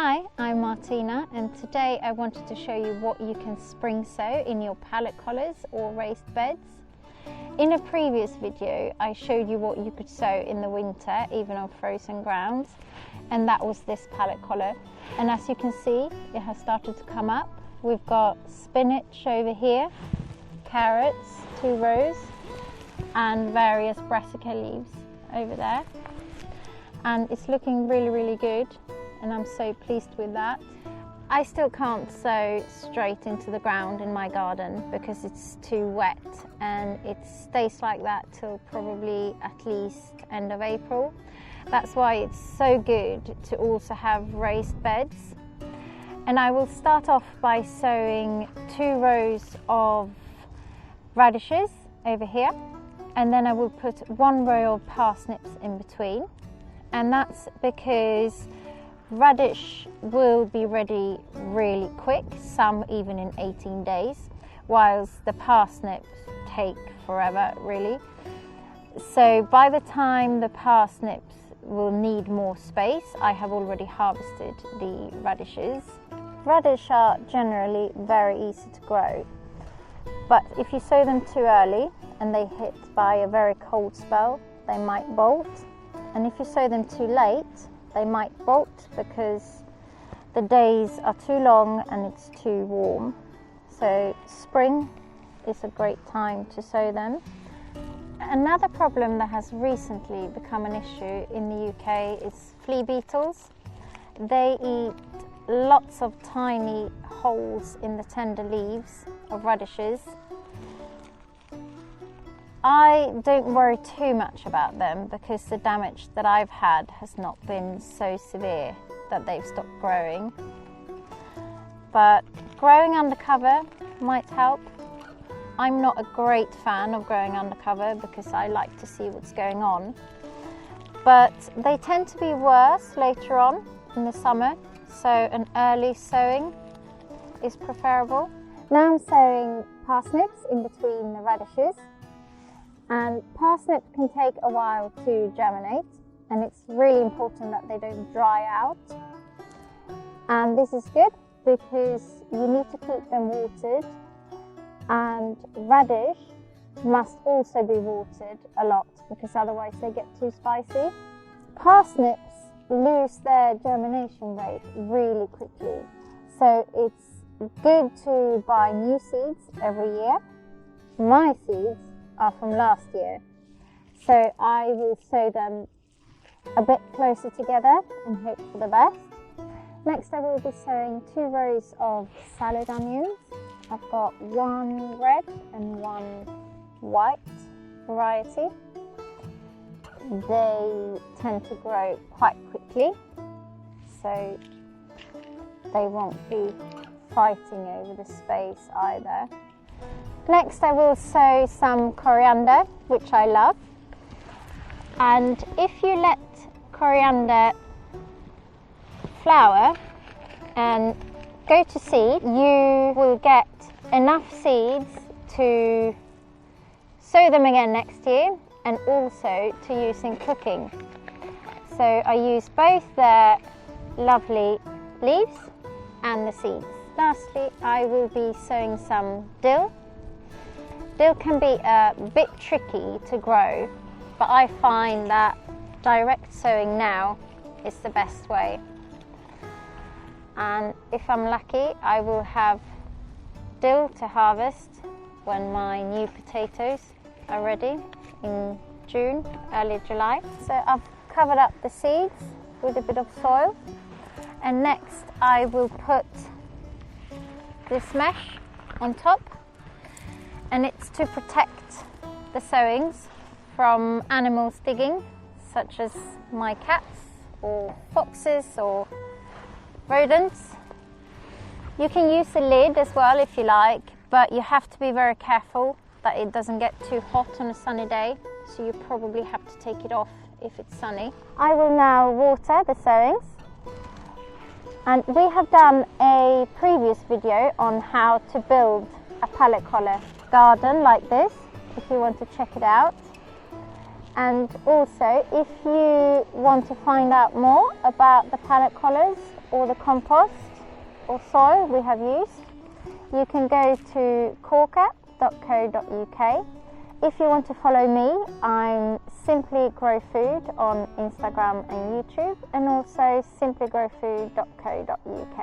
Hi, I'm Martina, and today I wanted to show you what you can spring sow in your pallet collars or raised beds. In a previous video I showed you what you could sow in the winter, even on frozen ground, and that was this pallet collar. And as you can see, it has started to come up. We've got spinach over here, carrots, 2 rows, and various brassica leaves over there. And it's looking really good, and I'm so pleased with that. I still can't sow straight into the ground in my garden because it's too wet, and it stays like that till probably at least end of April. That's why it's so good to also have raised beds. And I will start off by sowing 2 rows of radishes over here, and then I will put 1 row of parsnips in between. And that's because radish will be ready really quick, some even in 18 days, whilst the parsnips take forever, really. So by the time the parsnips will need more space, I have already harvested the radishes. Radish are generally very easy to grow, but if you sow them too early and they hit by a very cold spell, they might bolt. And if you sow them too late, they might bolt because the days are too long and it's too warm. So spring is a great time to sow them. Another problem that has recently become an issue in the UK is flea beetles. They eat lots of tiny holes in the tender leaves of radishes. I don't worry too much about them because the damage that I've had has not been so severe that they've stopped growing. But growing undercover might help. I'm not a great fan of growing undercover because I like to see what's going on. But they tend to be worse later on in the summer, so an early sowing is preferable. Now I'm sowing parsnips in between the radishes. And parsnips can take a while to germinate, and it's really important that they don't dry out. And this is good because you need to keep them watered, and radish must also be watered a lot because otherwise they get too spicy. Parsnips lose their germination rate really quickly, so it's good to buy new seeds every year. My seeds are from last year, so I will sow them a bit closer together and hope for the best. Next I will be sowing 2 rows of salad onions. I've got 1 red and 1 white variety. They tend to grow quite quickly, so they won't be fighting over the space either. Next I will sow some coriander, which I love. And if you let coriander flower and go to seed, you will get enough seeds to sow them again next year and also to use in cooking. So I use both the lovely leaves and the seeds. Lastly, I will be sowing some dill. Dill can be a bit tricky to grow, but I find that direct sowing now is the best way. And if I'm lucky, I will have dill to harvest when my new potatoes are ready in June, early July. So I've covered up the seeds with a bit of soil, and next I will put this mesh on top. And it's to protect the sowings from animals digging, such as my cats or foxes or rodents. You can use a lid as well if you like, but you have to be very careful that it doesn't get too hot on a sunny day, so you probably have to take it off if it's sunny. I will now water the sowings. And we have done a previous video on how to build a pallet collar garden like this, if you want to check it out. And also, if you want to find out more about the pallet collars or the compost or soil we have used, you can go to corcat.co.uk. If you want to follow me, I'm Simply Grow Food on Instagram and YouTube, and also simplygrowfood.co.uk.